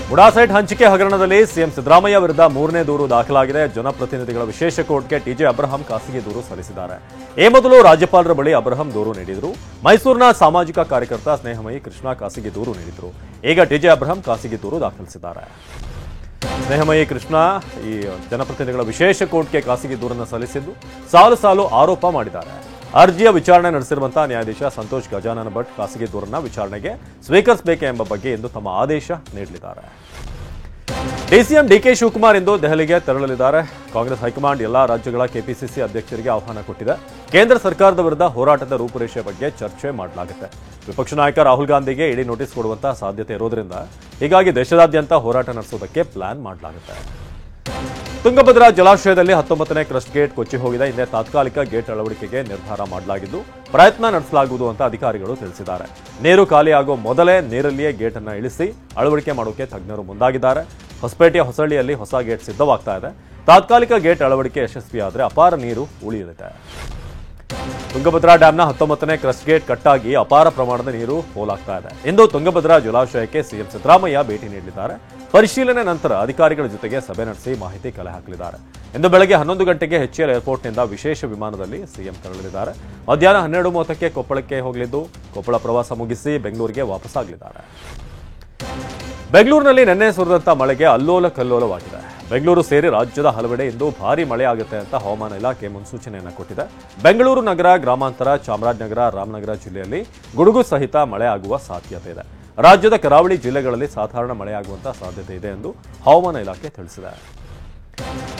MUDA site ಹಂಚಿಕೆ ಹಗರಣದಲ್ಲಿ CM Siddaramaiah ವಿರುದ್ಧ ಮೂರನೇ ದೂರು ದಾಖಲಾಗಿದೆ. ಜನಪ್ರತಿನಿಧಿಗಳ ವಿಶೇಷ ಕೋರ್ಟ್ಗೆ ಟಿಜೆ ಅಬ್ರಹಾಂ ಖಾಸಗಿ ದೂರು ಸಲ್ಲಿಸಿದ್ದಾರೆ. ಈ ಮೊದಲು ರಾಜ್ಯಪಾಲರ ಬಳಿ ಅಬ್ರಹಾಂ ದೂರು ನೀಡಿದರು. ಮೈಸೂರಿನ ಸಾಮಾಜಿಕ ಕಾರ್ಯಕರ್ತ ಸ್ನೇಹಮಯಿ ಕೃಷ್ಣ ಖಾಸಗಿ ದೂರು ನೀಡಿದರು. ಈಗ ಟಿಜೆ ಅಬ್ರಹಾಂ ಖಾಸಗಿ ದೂರು ದಾಖಲಿಸಿದ್ದಾರೆ. ಸ್ನೇಹಮಯಿ ಕೃಷ್ಣ ಈ ಜನಪ್ರತಿನಿಧಿಗಳ ವಿಶೇಷ ಕೋರ್ಟ್ಗೆ ಖಾಸಗಿ ದೂರನ್ನು ಸಲ್ಲಿಸಿದ್ದು ಸಾಲು ಸಾಲು ಆರೋಪ ಮಾಡಿದ್ದಾರೆ. ಅರ್ಜಿಯ ವಿಚಾರಣೆ ನಡೆಸಿರುವಂತಹ ನ್ಯಾಯಾಧೀಶ ಸಂತೋಷ್ ಗಜಾನನ ಭಟ್ ಖಾಸಗಿ ದೂರನ್ನ ವಿಚಾರಣೆಗೆ ಸ್ವೀಕರಿಸಬೇಕೆ ಎಂಬ ಬಗ್ಗೆ ಇಂದು ತಮ್ಮ ಆದೇಶ ನೀಡಲಿದ್ದಾರೆ. ಡಿಸಿಎಂ ಡಿಕೆ ಶಿವಕುಮಾರ್ ಇಂದು ದೆಹಲಿಗೆ ತೆರಳಲಿದ್ದಾರೆ. ಕಾಂಗ್ರೆಸ್ ಹೈಕಮಾಂಡ್ ಎಲ್ಲಾ ರಾಜ್ಯಗಳ ಕೆಪಿಸಿಸಿ ಅಧ್ಯಕ್ಷರಿಗೆ ಆಹ್ವಾನ ಕೊಟ್ಟಿದೆ. ಕೇಂದ್ರ ಸರ್ಕಾರದ ವಿರುದ್ಧ ಹೋರಾಟದ ರೂಪುರೇಷೆ ಬಗ್ಗೆ ಚರ್ಚೆ ಮಾಡಲಾಗುತ್ತೆ. ವಿಪಕ್ಷ ನಾಯಕ ರಾಹುಲ್ ಗಾಂಧಿಗೆ ಇಡಿ ನೋಟಿಸ್ ಕೊಡುವಂತಹ ಸಾಧ್ಯತೆ ಇರೋದ್ರಿಂದ ಹೀಗಾಗಿ ದೇಶದಾದ್ಯಂತ ಹೋರಾಟ ನಡೆಸುವುದಕ್ಕೆ ಪ್ಲಾನ್ ಮಾಡಲಾಗುತ್ತೆ. ತುಂಗಭದ್ರಾ ಜಲಾಶಯದಲ್ಲಿ 19ನೇ ಕ್ರಸ್ಟ್ ಗೇಟ್ ಕೊಚ್ಚಿ ಹೋಗಿದೆ. ಹಿಂದೆ ತಾತ್ಕಾಲಿಕ ಗೇಟ್ ಅಳವಡಿಕೆಗೆ ನಿರ್ಧಾರ ಮಾಡಲಾಗಿದ್ದು ಪ್ರಯತ್ನ ನಡೆಸಲಾಗುವುದು ಅಂತ ಅಧಿಕಾರಿಗಳು ತಿಳಿಸಿದ್ದಾರೆ. ನೀರು ಖಾಲಿಯಾಗುವ ಮೊದಲೇ ನೀರಲ್ಲಿಯೇ ಗೇಟ್ ಅನ್ನು ಇಳಿಸಿ ಅಳವಡಿಕೆ ಮಾಡೋಕೆ ತಜ್ಞರು ಮುಂದಾಗಿದ್ದಾರೆ. ಹೊಸಪೇಟೆಯ ಹೊಸಳ್ಳಿಯಲ್ಲಿ ಹೊಸ ಗೇಟ್ ಸಿದ್ಧವಾಗ್ತಾ ಇದೆ. ತಾತ್ಕಾಲಿಕ ಗೇಟ್ ಅಳವಡಿಕೆ ಯಶಸ್ವಿಯಾದರೆ ಅಪಾರ ನೀರು ಉಳಿಯಲಿದೆ. ತುಂಗಭದ್ರಾ ಡ್ಯಾಂನ 19ನೇ ಕ್ರಸ್ಟ್ ಗೇಟ್ ಕಟ್ಟಾಗಿ ಅಪಾರ ಪ್ರಮಾಣದ ನೀರು ಪೋಲಾಗ್ತಾ ಇದೆ. ಇಂದು ತುಂಗಭದ್ರಾ ಜಲಾಶಯಕ್ಕೆ ಸಿಎಂ ಸಿದ್ದರಾಮಯ್ಯ ಭೇಟಿ ನೀಡಲಿದ್ದಾರೆ. ಪರಿಶೀಲನೆ ನಂತರ ಅಧಿಕಾರಿಗಳ ಜೊತೆಗೆ ಸಭೆ ನಡೆಸಿ ಮಾಹಿತಿ ಕಲೆ ಹಾಕಲಿದ್ದಾರೆ. ಇಂದು ಬೆಳಗ್ಗೆ 11 ಗಂಟೆಗೆ HCL ಏರ್ಪೋರ್ಟ್ನಿಂದ ವಿಶೇಷ ವಿಮಾನದಲ್ಲಿ ಸಿಎಂ ತೆರಳಲಿದ್ದಾರೆ. ಮಧ್ಯಾಹ್ನ 12:30ಕ್ಕೆ ಕೊಪ್ಪಳಕ್ಕೆ ಹೋಗಲಿದ್ದು ಕೊಪ್ಪಳ ಪ್ರವಾಸ ಮುಗಿಸಿ ಬೆಂಗಳೂರಿಗೆ ವಾಪಸ್ಸಾಗಲಿದ್ದಾರೆ. ಬೆಂಗಳೂರಿನಲ್ಲಿ ನಿನ್ನೆ ಸುರಿದಂತ ಮಳೆಗೆ ಅಲ್ಲೋಲ ಕಲ್ಲೋಲವಾಗಿದೆ. ಬೆಂಗಳೂರು ಸೇರಿ ರಾಜ್ಯದ ಹಲವೆಡೆ ಇಂದು ಭಾರೀ ಮಳೆ ಆಗುತ್ತೆ ಅಂತ ಹವಾಮಾನ ಇಲಾಖೆ ಮುನ್ಸೂಚನೆಯನ್ನು ಕೊಟ್ಟಿದೆ. ಬೆಂಗಳೂರು ನಗರ, ಗ್ರಾಮಾಂತರ, ಚಾಮರಾಜನಗರ, ರಾಮನಗರ ಜಿಲ್ಲೆಯಲ್ಲಿ ಗುಡುಗು ಸಹಿತ ಮಳೆ ಆಗುವ ಸಾಧ್ಯತೆ ಇದೆ. ರಾಜ್ಯದ ಕರಾವಳಿ ಜಿಲ್ಲೆಗಳಲ್ಲಿ ಸಾಧಾರಣ ಮಳೆಯಾಗುವಂತಹ ಸಾಧ್ಯತೆ ಇದೆ ಎಂದು ಹವಾಮಾನ ಇಲಾಖೆ ತಿಳಿಸಿದೆ.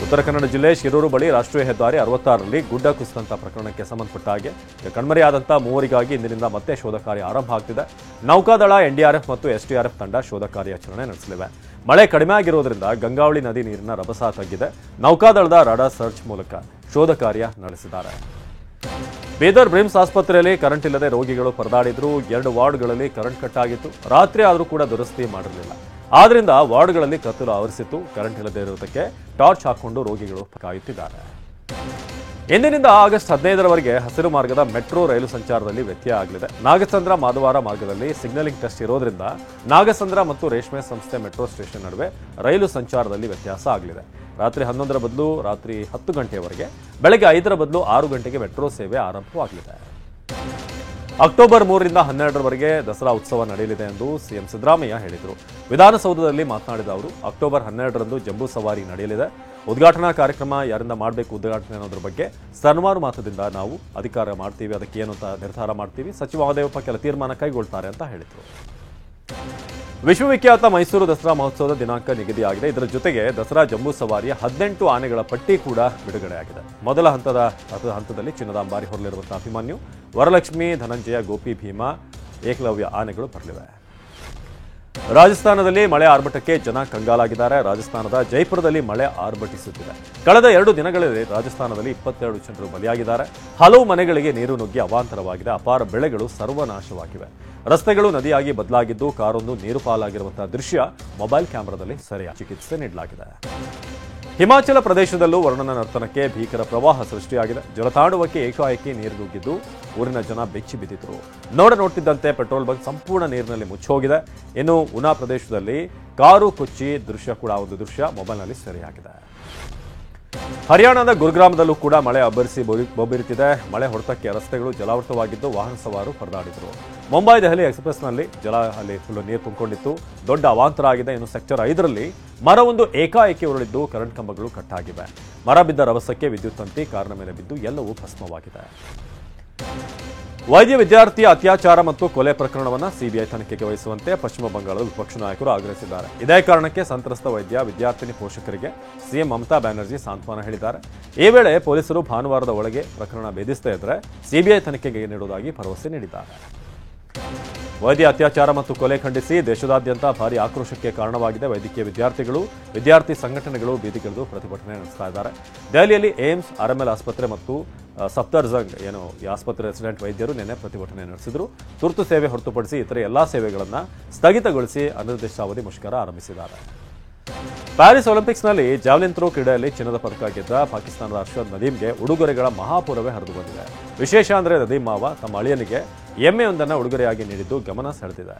ಉತ್ತರ ಕನ್ನಡ ಜಿಲ್ಲೆ ಶಿರೂರು ಬಳಿ ರಾಷ್ಟ್ರೀಯ ಹೆದ್ದಾರಿ 66ರಲ್ಲಿ ಗುಡ್ಡ ಕುಸಿದಂತ ಪ್ರಕರಣಕ್ಕೆ ಸಂಬಂಧಪಟ್ಟ ಹಾಗೆ ಕಣ್ಮರೆಯಾದಂತಹ ಮೂವರಿಗಾಗಿ ಇಂದಿನಿಂದ ಮತ್ತೆ ಶೋಧ ಕಾರ್ಯ ಆರಂಭ ಆಗ್ತಿದೆ. ನೌಕಾದಳ, ಎನ್ಡಿಆರ್ಎಫ್ ಮತ್ತು ಎಸ್ಡಿಆರ್ಎಫ್ ತಂಡ ಶೋಧ ಕಾರ್ಯಾಚರಣೆ ನಡೆಸಲಿವೆ. ಮಳೆ ಕಡಿಮೆ ಆಗಿರುವುದರಿಂದ ಗಂಗಾವಳಿ ನದಿ ನೀರಿನ ರಭಸ ತಗ್ಗಿದೆ. ನೌಕಾದಳದ ರಾಡಾರ್ ಸರ್ಚ್ ಮೂಲಕ ಶೋಧ ಕಾರ್ಯ ನಡೆಸಿದ್ದಾರೆ. ಬೀದರ್ ಬ್ರಿಮ್ಸ್ ಆಸ್ಪತ್ರೆಯಲ್ಲಿ ಕರೆಂಟ್ ಇಲ್ಲದೆ ರೋಗಿಗಳು ಪರದಾಡಿದ್ರು. 2 ವಾರ್ಡ್ಗಳಲ್ಲಿ ಕರೆಂಟ್ ಕಟ್ ಆಗಿತ್ತು. ರಾತ್ರಿ ಆದರೂ ಕೂಡ ದುರಸ್ತಿ ಮಾಡಿರಲಿಲ್ಲ. ಆದ್ರಿಂದ ವಾರ್ಡ್ಗಳಲ್ಲಿ ಕತ್ತಲು ಆವರಿಸಿತ್ತು. ಕರೆಂಟ್ ಇಲ್ಲದೆ ಇರುವುದಕ್ಕೆ ಟಾರ್ಚ್ ಹಾಕಿಕೊಂಡು ರೋಗಿಗಳು ಕಾಯುತ್ತಿದ್ದಾರೆ. ಇಂದಿನಿಂದ ಆಗಸ್ಟ್ 15ರವರೆಗೆ ಹಸಿರು ಮಾರ್ಗದ ಮೆಟ್ರೋ ರೈಲು ಸಂಚಾರದಲ್ಲಿ ವ್ಯತ್ಯಯ ಆಗಲಿದೆ. ನಾಗಸಂದ್ರ ಮಾದವಾರ ಮಾರ್ಗದಲ್ಲಿ ಸಿಗ್ನಲಿಂಗ್ ಟೆಸ್ಟ್ ಇರೋದ್ರಿಂದ ನಾಗಸಂದ್ರ ಮತ್ತು ರೇಷ್ಮೆ ಸಂಸ್ಥೆ ಮೆಟ್ರೋ ಸ್ಟೇಷನ್ ನಡುವೆ ರೈಲು ಸಂಚಾರದಲ್ಲಿ ವ್ಯತ್ಯಾಸ ಆಗಲಿದೆ. ರಾತ್ರಿ 11ರ ಬದಲು ರಾತ್ರಿ 10 ಗಂಟೆಯವರೆಗೆ, ಬೆಳಗ್ಗೆ 5ರ ಬದಲು 6 ಗಂಟೆಗೆ ಮೆಟ್ರೋ ಸೇವೆ ಆರಂಭವಾಗಲಿದೆ. ಅಕ್ಟೋಬರ್ 3ರಿಂದ 12ರವರೆಗೆ ದಸರಾ ಉತ್ಸವ ನಡೆಯಲಿದೆ ಎಂದು ಸಿಎಂ ಸಿದ್ದರಾಮಯ್ಯ ಹೇಳಿದರು. ವಿಧಾನಸೌಧದಲ್ಲಿ ಮಾತನಾಡಿದ ಅವರು, ಅಕ್ಟೋಬರ್ 12ರಂದು ಜಂಬೂ ಸವಾರಿ ನಡೆಯಲಿದೆ. ಉದ್ಘಾಟನಾ ಕಾರ್ಯಕ್ರಮ ಯಾರಿಂದ ಮಾಡಬೇಕು ಉದ್ಘಾಟನೆ ಅನ್ನೋದ್ರ ಬಗ್ಗೆ ಸರ್ವಾನು ಮಾತದಿಂದ ನಾವು ಅಧಿಕಾರ ಮಾಡ್ತೀವಿ, ಅದಕ್ಕೆ ಏನು ಅಂತ ನಿರ್ಧಾರ ಮಾಡ್ತೀವಿ. ಸಚಿವ ಮಹದೇವಪ್ಪ ಕೆಲ ತೀರ್ಮಾನ ಕೈಗೊಳ್ತಾರೆ ಅಂತ ಹೇಳಿದರು. ವಿಶ್ವವಿಖ್ಯಾತ ಮೈಸೂರು ದಸರಾ ಮಹೋತ್ಸವದ ದಿನಾಂಕ ನಿಗದಿಯಾಗಿದೆ. ಇದರ ಜೊತೆಗೆ ದಸರಾ ಜಂಬೂ ಸವಾರಿಯ 18 ಆನೆಗಳ ಪಟ್ಟಿ ಕೂಡ ಬಿಡುಗಡೆಯಾಗಿದೆ. ಮೊದಲ ಹಂತದಲ್ಲಿ ಚಿನ್ನದ ಅಂಬಾರಿ ಹೊರಲಿರುವಂತಹ ಅಭಿಮನ್ಯು, ವರಲಕ್ಷ್ಮಿ, ಧನಂಜಯ, ಗೋಪಿ, ಭೀಮ, ಏಕಲವ್ಯ ಆನೆಗಳು ಬರಲಿವೆ. ರಾಜಸ್ಥಾನದಲ್ಲಿ ಮಳೆ ಆರ್ಭಟಕ್ಕೆ ಜನ ಕಂಗಾಲಾಗಿದ್ದಾರೆ. ರಾಜಸ್ಥಾನದ ಜೈಪುರದಲ್ಲಿ ಮಳೆ ಆರ್ಭಟಿಸುತ್ತಿದೆ. ಕಳೆದ 2 ದಿನಗಳಲ್ಲಿ ರಾಜಸ್ಥಾನದಲ್ಲಿ 22 ಜನರು ಬಲಿಯಾಗಿದ್ದಾರೆ. ಹಲವು ಮನೆಗಳಿಗೆ ನೀರು ನುಗ್ಗಿ ಅವಾಂತರವಾಗಿದೆ. ಅಪಾರ ಬೆಳೆಗಳು ಸರ್ವನಾಶವಾಗಿವೆ. ರಸ್ತೆಗಳು ನದಿಯಾಗಿ ಬದಲಾಗಿದ್ದು ಕಾರೊಂದು ನೀರು ಪಾಲಾಗಿರುವಂತಹ ದೃಶ್ಯ ಮೊಬೈಲ್ ಕ್ಯಾಮೆರಾದಲ್ಲಿ ಸೆರೆಯಾಗಿದೆ. ಚಿಕಿತ್ಸೆ ನೀಡಲಾಗಿದೆ. ಹಿಮಾಚಲ ಪ್ರದೇಶದಲ್ಲೂ ವರ್ಣನ ನರ್ತನಕ್ಕೆ ಭೀಕರ ಪ್ರವಾಹ ಸೃಷ್ಟಿಯಾಗಿದೆ. ಜಲತಾಂಡವಕ್ಕೆ ಏಕಾಏಕಿ ನೀರು ನುಗ್ಗಿದ್ದು ಊರಿನ ಜನ ಬೆಚ್ಚಿ ಬಿದ್ದಿದ್ರು. ನೋಡ್ತಿದ್ದಂತೆ ಪೆಟ್ರೋಲ್ ಬಂಕ್ ಸಂಪೂರ್ಣ ನೀರಿನಲ್ಲಿ ಮುಚ್ಚೋಗಿದೆ. ಇನ್ನು ಉನಾ ಪ್ರದೇಶದಲ್ಲಿ ಕಾರು ಕೊಚ್ಚಿ ದೃಶ್ಯ ಕೂಡ ಒಂದು ದೃಶ್ಯ ಮೊಬೈಲ್ನಲ್ಲಿ ಸೆರೆಯಾಗಿದೆ. ಹರಿಯಾಣದ ಗುರುಗ್ರಾಮದಲ್ಲೂ ಕೂಡ ಮಳೆ ಅಬ್ಬರಿಸಿ ಬೊಬ್ಬಿರುತ್ತಿದೆ. ಮಳೆ ಹೊಡೆತಕ್ಕೆ ರಸ್ತೆಗಳು ಜಲಾವೃತವಾಗಿದ್ದು ವಾಹನ ಸವಾರರು ಪರದಾಡಿದರು. ಮುಂಬೈ ದೆಹಲಿ ಎಕ್ಸ್ಪ್ರೆಸ್ನಲ್ಲಿ ಅಲ್ಲಿ ಫುಲ್ ನೀರು ತುಂಬಿಕೊಂಡಿತ್ತು. ದೊಡ್ಡ ಅವಾಂತರ ಆಗಿದೆ. ಇನ್ನು ಸೆಕ್ಟರ್ 5ರಲ್ಲಿ ಮರವೊಂದು ಏಕಾಏಕಿ ಉರುಳಿದ್ದು ಕರೆಂಟ್ ಕಂಬಗಳು ಕಟ್ಟಾಗಿವೆ. ಮರ ಬಿದ್ದ ರಭಸಕ್ಕೆ ವಿದ್ಯುತ್ ತಂತಿ ಕಾರಿನ ಮೇಲೆ ಬಿದ್ದು ಎಲ್ಲವೂ ಭಸ್ಮವಾಗಿದೆ. ವೈದ್ಯ ವಿದ್ಯಾರ್ಥಿಯ ಅತ್ಯಾಚಾರ ಮತ್ತು ಕೊಲೆ ಪ್ರಕರಣವನ್ನು ಸಿಬಿಐ ತನಿಖೆಗೆ ವಹಿಸುವಂತೆ ಪಶ್ಚಿಮ ಬಂಗಾಳದ ವಿಪಕ್ಷ ನಾಯಕರು ಆಗ್ರಹಿಸಿದ್ದಾರೆ. ಇದೇ ಕಾರಣಕ್ಕೆ ಸಂತ್ರಸ್ತ ವೈದ್ಯ ವಿದ್ಯಾರ್ಥಿನಿ ಪೋಷಕರಿಗೆ ಸಿಎಂ ಮಮತಾ ಬ್ಯಾನರ್ಜಿ ಸಾಂತ್ವನ ಹೇಳಿದ್ದಾರೆ. ಈ ವೇಳೆ ಪೊಲೀಸರು ಭಾನುವಾರದ ಒಳಗೆ ಪ್ರಕರಣ ಭೇದಿಸದೇ ಇದ್ದರೆ ಸಿಬಿಐ ತನಿಖೆಗೆ ನೀಡುವುದಾಗಿ ಭರವಸೆ ನೀಡಿದ್ದಾರೆ. ವೈದ್ಯ ಅತ್ಯಾಚಾರ ಮತ್ತು ಕೊಲೆ ಖಂಡಿಸಿ ದೇಶದಾದ್ಯಂತ ಭಾರೀ ಆಕ್ರೋಶಕ್ಕೆ ಕಾರಣವಾಗಿದೆ. ವೈದ್ಯಕೀಯ ವಿದ್ಯಾರ್ಥಿಗಳು, ವಿದ್ಯಾರ್ಥಿ ಸಂಘಟನೆಗಳು ಬೀದಿಗಿಳಿದು ಪ್ರತಿಭಟನೆ ನಡೆಸ್ತಾ ಇದ್ದಾರೆ. ದೆಹಲಿಯಲ್ಲಿ ಏಮ್ಸ್, RML ಆಸ್ಪತ್ರೆ ಮತ್ತು ಸಫ್ದರ್ಜಂಗ್ ಈ ಆಸ್ಪತ್ರೆ ರೆಸಿಡೆಂಟ್ ವೈದ್ಯರು ನಿನ್ನೆ ಪ್ರತಿಭಟನೆ ನಡೆಸಿದರು. ತುರ್ತು ಸೇವೆ ಹೊರತುಪಡಿಸಿ ಇತರೆ ಎಲ್ಲಾ ಸೇವೆಗಳನ್ನು ಸ್ಥಗಿತಗೊಳಿಸಿ ಅನಿರ್ದಿಷ್ಟಾವಧಿ ಮುಷ್ಕರ ಆರಂಭಿಸಿದ್ದಾರೆ. ಪ್ಯಾರಿಸ್ ಒಲಿಂಪಿಕ್ಸ್ನಲ್ಲಿ ಜಾವ್ಲಿನ್ ಥ್ರೋ ಕ್ರೀಡೆಯಲ್ಲಿ ಚಿನ್ನದ ಪದಕ ಗೆದ್ದ ಪಾಕಿಸ್ತಾನದ ಅರ್ಷದ್ ನದೀಮ್ಗೆ ಉಡುಗೊರೆಗಳ ಮಹಾಪೂರವೇ ಹರಿದು ಬಂದಿದೆ. ವಿಶೇಷ ಅಂದರೆ ನದೀಮ್ ಮಾವ ತಮ್ಮ ಅಳಿಯನಿಗೆ ಎಮ್ಮೆಯೊಂದನ್ನು ಉಡುಗೊರೆಯಾಗಿ ನೀಡಿದ್ದು ಗಮನ ಸೆಳೆದಿದೆ.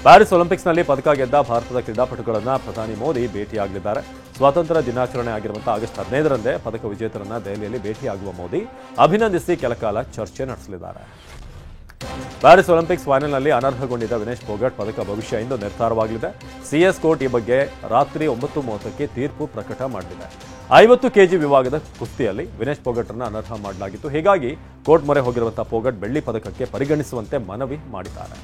ಪ್ಯಾರಿಸ್ ಒಲಿಂಪಿಕ್ಸ್ನಲ್ಲಿ ಪದಕ ಗೆದ್ದ ಭಾರತದ ಕ್ರೀಡಾಪಟುಗಳನ್ನು ಪ್ರಧಾನಿ ಮೋದಿ ಭೇಟಿಯಾಗಲಿದ್ದಾರೆ. ಸ್ವಾತಂತ್ರ್ಯ ದಿನಾಚರಣೆ ಆಗಿರುವಂತಹ ಆಗಸ್ಟ್ 15ರಂದೇ ಪದಕ ವಿಜೇತರನ್ನ ದೆಹಲಿಯಲ್ಲಿ ಭೇಟಿಯಾಗುವ ಮೋದಿ ಅಭಿನಂದಿಸಿ ಕೆಲಕಾಲ ಚರ್ಚೆ ನಡೆಸಲಿದ್ದಾರೆ. ಪ್ಯಾರಿಸ್ ಒಲಿಂಪಿಕ್ಸ್ ಫೈನಲ್ನಲ್ಲಿ ಅನರ್ಹಗೊಂಡಿದ್ದ ವಿನೇಶ್ ಫೋಗಟ್ ಪದಕ ಭವಿಷ್ಯ ಇಂದು ನಿರ್ಧಾರವಾಗಲಿದೆ. ಸಿಎಸ್ ಕೋರ್ಟ್ ಈ ಬಗ್ಗೆ ರಾತ್ರಿ 9:30ಕ್ಕೆ ತೀರ್ಪು ಪ್ರಕಟ ಮಾಡಲಿದೆ. 50 ಕೆಜಿ ವಿಭಾಗದ ಕುಸ್ತಿಯಲ್ಲಿ ವಿನೇಶ್ ಫೋಗಟ್ರನ್ನ ಅನರ್ಹ ಮಾಡಲಾಗಿತ್ತು. ಹೀಗಾಗಿ ಕೋರ್ಟ್ ಮೊರೆ ಹೋಗಿರುವಂತಹ ಫೋಗಟ್ ಬೆಳ್ಳಿ ಪದಕಕ್ಕೆ ಪರಿಗಣಿಸುವಂತೆ ಮನವಿ ಮಾಡಿದ್ದಾರೆ.